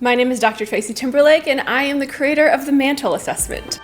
My name is Dr. Tracy Timberlake, and I am the creator of the Mantle Assessment.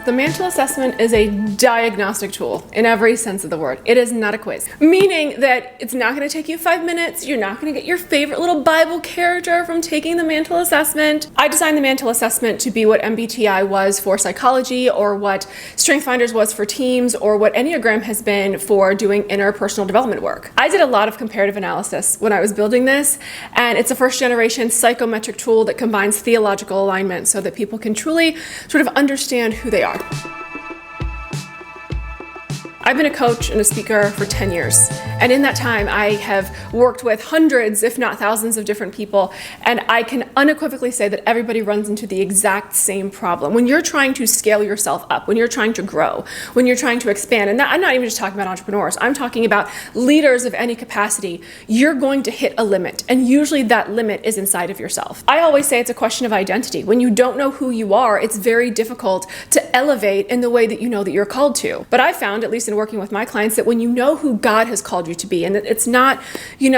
The Mantle Assessment is a diagnostic tool in every sense of the word. It is not a quiz, meaning that it's not going to take you 5 minutes. You're not going to get your favorite little Bible character from taking the Mantle Assessment. I designed the Mantle Assessment to be what MBTI was for psychology, or what StrengthsFinders was for teams, or what Enneagram has been for doing interpersonal development work. I did a lot of comparative analysis when I was building this, and it's a first-generation psychometric tool that combines theological alignment so that people can truly sort of understand who they are. I've been a coach and a speaker for 10 years, and in that time I have worked with hundreds, if not thousands, of different people, and I can unequivocally say that everybody runs into the exact same problem. When you're trying to scale yourself up, when you're trying to grow, when you're trying to expand, and I'm not even just talking about entrepreneurs, I'm talking about leaders of any capacity, you're going to hit a limit, and usually that limit is inside of yourself. I always say it's a question of identity. When you don't know who you are, it's very difficult to elevate in the way that you know that you're called to. But I found, at least in working with my clients, that when you know who God has called you to be, and that it's not,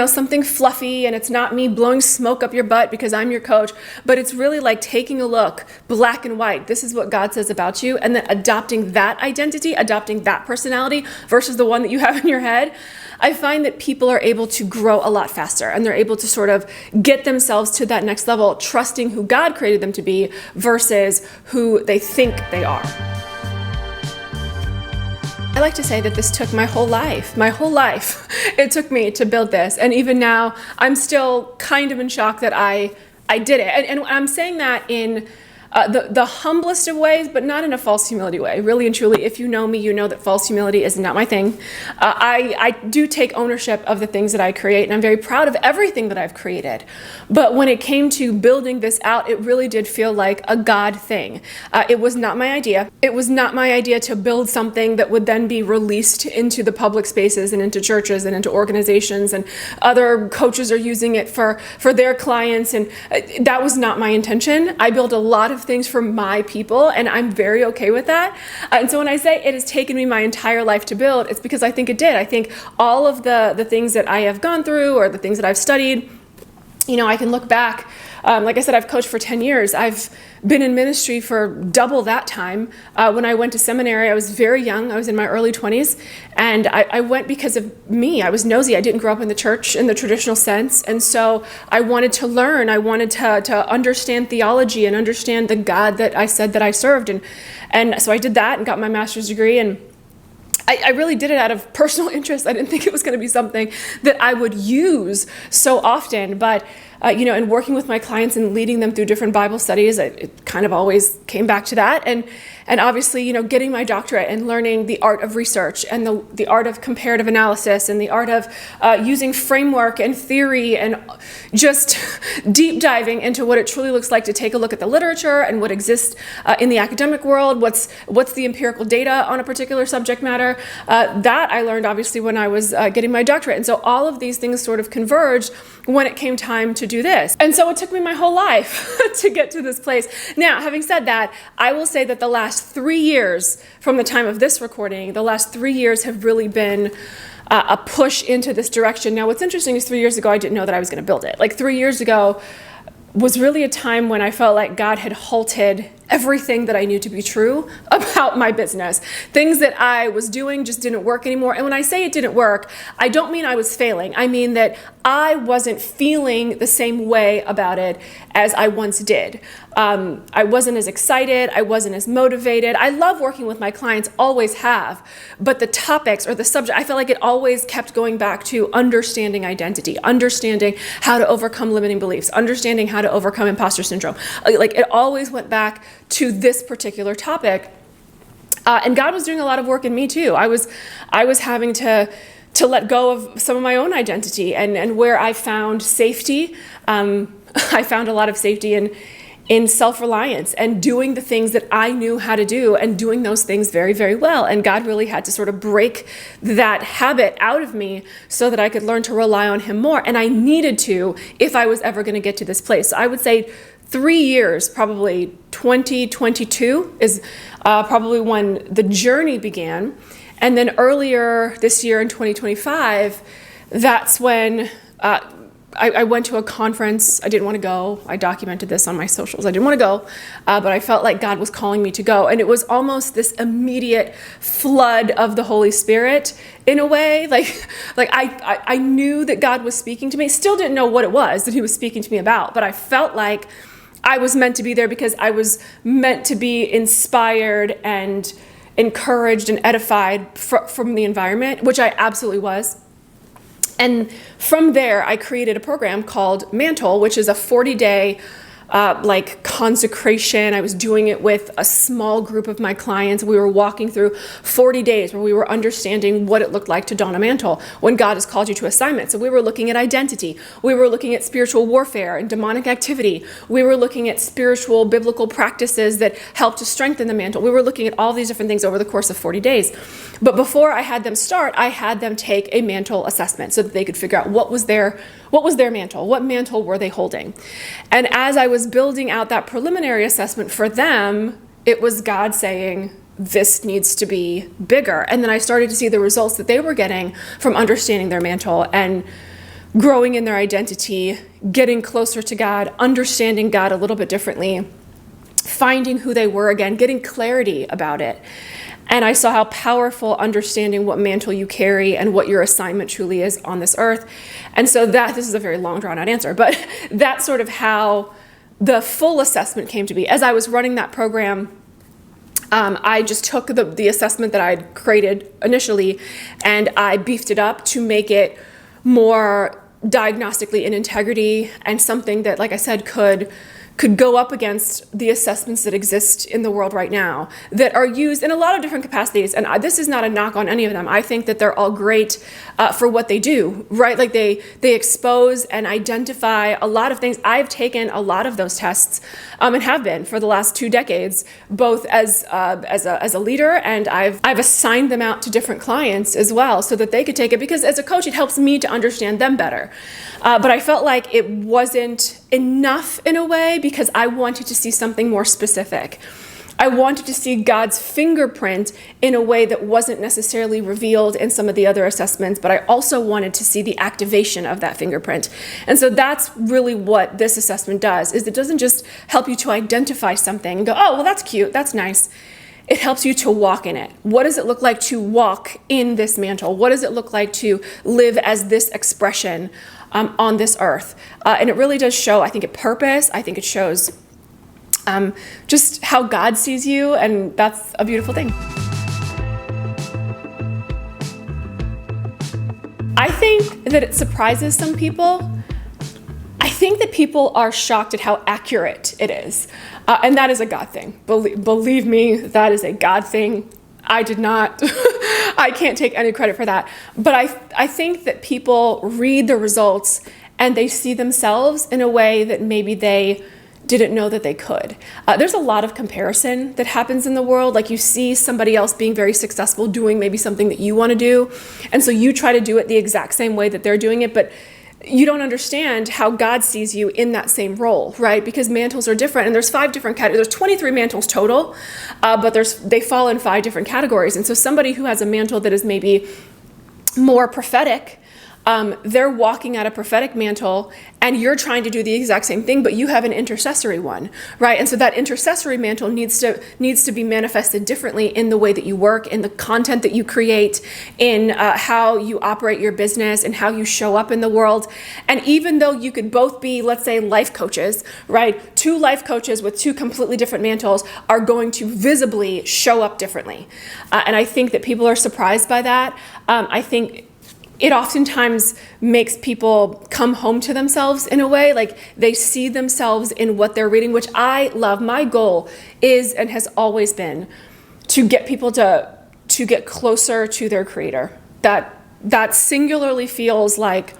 something fluffy, and it's not me blowing smoke up your butt because I'm your coach, but it's really like taking a look, black and white, this is what God says about you, and then adopting that identity, adopting that personality versus the one that you have in your head, I find that people are able to grow a lot faster, and they're able to sort of get themselves to that next level, trusting who God created them to be versus who they think they are. I like to say that this took my whole life. It took me to build this. And even now, I'm still kind of in shock that I did it. And I'm saying that in the humblest of ways, but not in a false humility way. Really and truly, if you know me, you know that false humility is not my thing. I do take ownership of the things that I create, and I'm very proud of everything that I've created. But when it came to building this out, it really did feel like a God thing. It was not my idea. It was not my idea to build something that would then be released into the public spaces and into churches and into organizations, and other coaches are using it for their clients, and that was not my intention. I built a lot of things for my people, and I'm very okay with that. And so when I say it has taken me my entire life to build, it's because I think it did. I think all of the things that I have gone through, or the things that I've studied, I can look back. Like I said, I've coached for 10 years. I've been in ministry for double that time. When I went to seminary, I was very young. I was in my early 20s, and I went because of me. I was nosy. I didn't grow up in the church in the traditional sense, and so I wanted to learn. I wanted to understand theology and understand the God that I said that I served, and so I did that and got my master's degree, and I really did it out of personal interest. I didn't think it was going to be something that I would use so often, but in working with my clients and leading them through different Bible studies, it kind of always came back to that. And obviously, getting my doctorate and learning the art of research, and the art of comparative analysis, and the art of using framework and theory, and just deep diving into what it truly looks like to take a look at the literature and what exists in the academic world, what's the empirical data on a particular subject matter. That I learned obviously when I was getting my doctorate. And so all of these things sort of converged when it came time to do this. And so it took me my whole life to get to this place. Now, having said that, I will say that the last 3 years from the time of this recording, the last 3 years have really been a push into this direction. Now, what's interesting is 3 years ago, I didn't know that I was going to build it. Like 3 years ago was really a time when I felt like God had halted everything that I knew to be true about my business. Things that I was doing just didn't work anymore. And when I say it didn't work, I don't mean I was failing. I mean that I wasn't feeling the same way about it as I once did. I wasn't as excited. I wasn't as motivated. I love working with my clients, always have. But the topics or the subject, I felt like it always kept going back to understanding identity, understanding how to overcome limiting beliefs, understanding how to overcome imposter syndrome. Like it always went back to this particular topic. And God was doing a lot of work in me too. I was having to let go of some of my own identity, and where I found safety. I found a lot of safety in self-reliance and doing the things that I knew how to do, and doing those things very, very well. And God really had to sort of break that habit out of me so that I could learn to rely on Him more. And I needed to, if I was ever going to get to this place. So I would say 3 years, probably 2022 is probably when the journey began. And then earlier this year in 2025, that's when I went to a conference. I didn't want to go. I documented this on my socials. I didn't want to go, but I felt like God was calling me to go. And it was almost this immediate flood of the Holy Spirit in a way. Like I knew that God was speaking to me. Still didn't know what it was that he was speaking to me about, but I felt like I was meant to be there because I was meant to be inspired and encouraged and edified from the environment, which I absolutely was. And from there, I created a program called Mantle, which is a 40-day consecration. I was doing it with a small group of my clients. We were walking through 40 days where we were understanding what it looked like to don a mantle when God has called you to assignment. So we were looking at identity. We were looking at spiritual warfare and demonic activity. We were looking at spiritual biblical practices that help to strengthen the mantle. We were looking at all these different things over the course of 40 days. But before I had them start, I had them take a mantle assessment so that they could figure out what was their mantle, what mantle were they holding. And as I was building out that preliminary assessment for them, it was God saying, this needs to be bigger. And then I started to see the results that they were getting from understanding their mantle and growing in their identity, getting closer to God, understanding God a little bit differently, finding who they were again, getting clarity about it. And I saw how powerful understanding what mantle you carry and what your assignment truly is on this earth. And so this is a very long drawn out answer, but that's sort of how the full assessment came to be. As I was running that program, I just took the assessment that I'd created initially and I beefed it up to make it more diagnostically in integrity and something that, like I said, could go up against the assessments that exist in the world right now that are used in a lot of different capacities. And this is not a knock on any of them. I think that they're all great for what they do, right? Like they expose and identify a lot of things. I've taken a lot of those tests and have been for the last 2 decades, both as a leader, and I've assigned them out to different clients as well so that they could take it, because as a coach, it helps me to understand them better. But I felt like it wasn't enough in a way because I wanted to see something more specific. I wanted to see God's fingerprint in a way that wasn't necessarily revealed in some of the other assessments, but I also wanted to see the activation of that fingerprint. And so that's really what this assessment does, is it doesn't just help you to identify something and go, oh, well, that's cute, that's nice. It helps you to walk in it. What does it look like to walk in this mantle? What does it look like to live as this expression on this earth? And it really does show, I think, a purpose. I think it shows just how God sees you, and that's a beautiful thing. I think that it surprises some people. I think that people are shocked at how accurate it is. And that is a God thing. Believe me, that is a God thing. I did not, I can't take any credit for that. But I think that people read the results and they see themselves in a way that maybe they didn't know that they could. There's a lot of comparison that happens in the world. Like you see somebody else being very successful doing maybe something that you want to do. And so you try to do it the exact same way that they're doing it, but you don't understand how God sees you in that same role, right? Because mantles are different, and there's 5 different categories. There's 23 mantles total, but they fall in 5 different categories. And so somebody who has a mantle that is maybe more prophetic, they're walking out a prophetic mantle, and you're trying to do the exact same thing, but you have an intercessory one, right? And so that intercessory mantle needs to be manifested differently in the way that you work, in the content that you create, in how you operate your business, and how you show up in the world. And even though you could both be, let's say, life coaches, right? 2 life coaches with 2 completely different mantles are going to visibly show up differently. And I think that people are surprised by that. I think it oftentimes makes people come home to themselves in a way, like they see themselves in what they're reading, which I love. My goal is and has always been to get people to get closer to their creator. That singularly feels like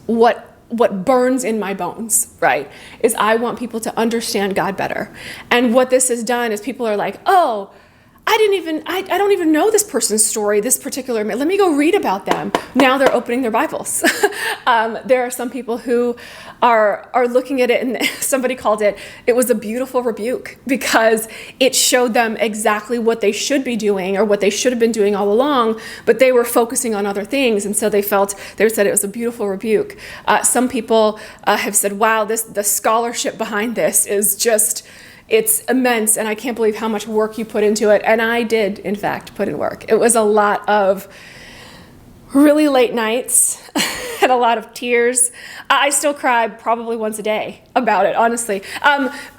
what burns in my bones, right? Is I want people to understand God better. And what this has done is people are like, oh, I don't even know this person's story, this particular, let me go read about them. Now they're opening their Bibles. There are some people who are looking at it, and somebody called it was a beautiful rebuke, because it showed them exactly what they should be doing or what they should have been doing all along, but they were focusing on other things. And so they said it was a beautiful rebuke. Some people have said, wow, the scholarship behind this is just, it's immense, and I can't believe how much work you put into it. And I did, in fact, put in work. It was a lot of really late nights and a lot of tears. I still cry probably once a day about it, honestly.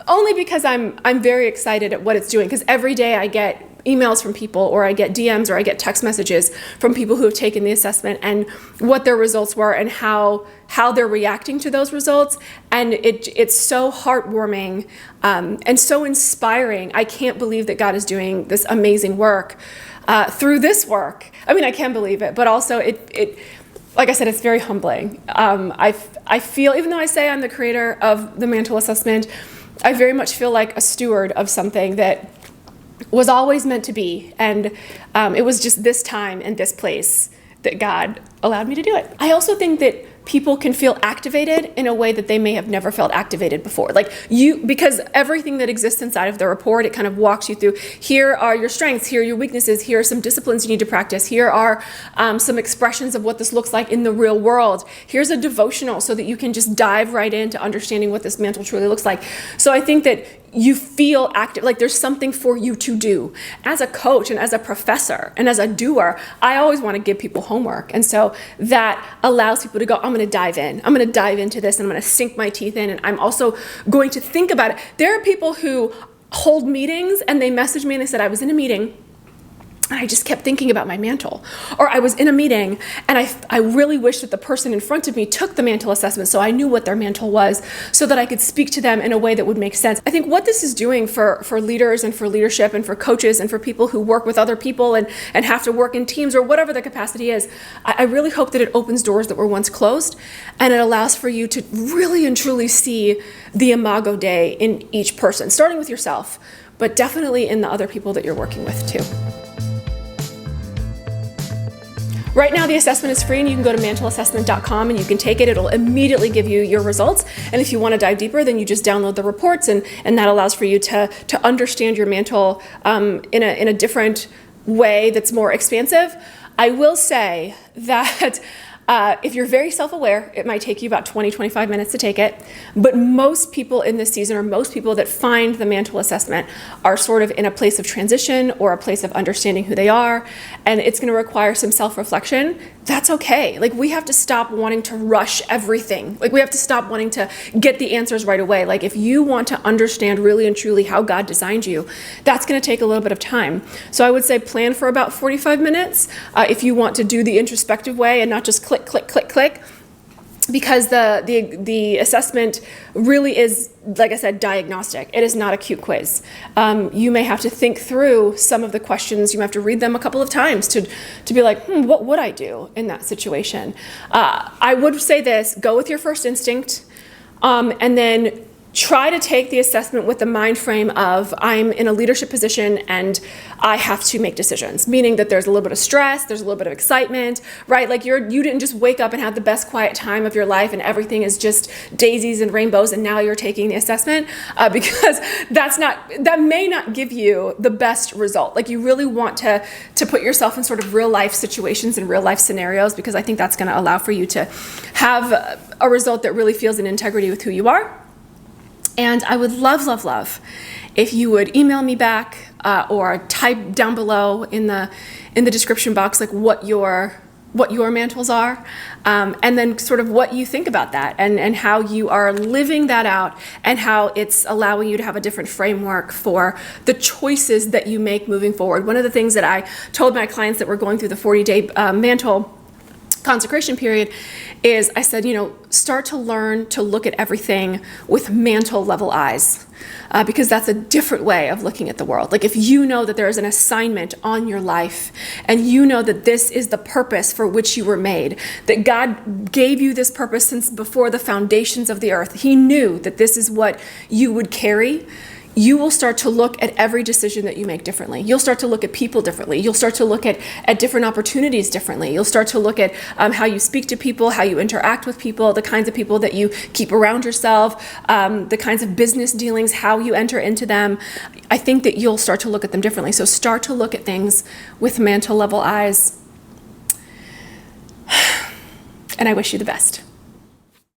Only because I'm very excited at what it's doing, because every day I get emails from people, or I get DMs, or I get text messages from people who have taken the assessment and what their results were and how they're reacting to those results. And it's so heartwarming and so inspiring. I can't believe that God is doing this amazing work through this work. I mean, I can believe it, but also it like I said, it's very humbling. I feel, even though I say I'm the creator of the Mantle Assessment, I very much feel like a steward of something that was always meant to be. And it was just this time and this place that God allowed me to do it. I also think that people can feel activated in a way that they may have never felt activated before. Because everything that exists inside of the report, it kind of walks you through, here are your strengths, here are your weaknesses, here are some disciplines you need to practice, here are some expressions of what this looks like in the real world. Here's a devotional so that you can just dive right into understanding what this mantle truly looks like. So I think that you feel active, like there's something for you to do. As a coach and as a professor and as a doer, I always want to give people homework. And so that allows people to go, I'm going to dive in. I'm going to dive into this, and I'm going to sink my teeth in. And I'm also going to think about it. There are people who hold meetings and they message me and they said, I was in a meeting and I just kept thinking about my mantle. Or I was in a meeting and I really wish that the person in front of me took the mantle assessment so I knew what their mantle was, so that I could speak to them in a way that would make sense. I think what this is doing for leaders and for leadership and for coaches and for people who work with other people and have to work in teams or whatever the capacity is, I really hope that it opens doors that were once closed, and it allows for you to really and truly see the Imago Dei in each person, starting with yourself, but definitely in the other people that you're working with too. Right now, the assessment is free, and you can go to mantleassessment.com and you can take it. It'll immediately give you your results. And if you want to dive deeper, then you just download the reports, and that allows for you to understand your mantle in a different way that's more expansive. I will say that if you're very self-aware, it might take you about 20-25 minutes to take it. But most people in this season, or most people that find the Mantle Assessment, are sort of in a place of transition or a place of understanding who they are. And it's going to require some self-reflection. That's okay. We have to stop wanting to rush everything. We have to stop wanting to get the answers right away. If you want to understand really and truly how God designed you, that's going to take a little bit of time. So I would say plan for about 45 minutes if you want to do the introspective way and not just click, click, click, click. Because the assessment really is, like I said, diagnostic. It is not a cute quiz. You may have to think through some of the questions. You may have to read them a couple of times to be like, what would I do in that situation? I would say this: go with your first instinct, and then try to take the assessment with the mind frame of, I'm in a leadership position and I have to make decisions, meaning that there's a little bit of stress, there's a little bit of excitement, right? You didn't just wake up and have the best quiet time of your life and everything is just daisies and rainbows and now you're taking the assessment, because that may not give you the best result. You really want to put yourself in sort of real life situations and real life scenarios, because I think that's going to allow for you to have a result that really feels in integrity with who you are. And I would love, love, love if you would email me back or type down below in the description box what your mantles are, and then sort of what you think about that and how you are living that out and how it's allowing you to have a different framework for the choices that you make moving forward. One of the things that I told my clients that were going through the 40-day mantle consecration period is I said, start to learn to look at everything with mantle-level eyes, because that's a different way of looking at the world. If you know that there is an assignment on your life and you know that this is the purpose for which you were made, that God gave you this purpose since before the foundations of the earth. He knew that this is what you would carry. you will start to look at every decision that you make differently. You'll start to look at people differently. You'll start to look at different opportunities differently. You'll start to look at how you speak to people, how you interact with people, the kinds of people that you keep around yourself, the kinds of business dealings, how you enter into them. I think that you'll start to look at them differently. So start to look at things with mantle level eyes. And I wish you the best.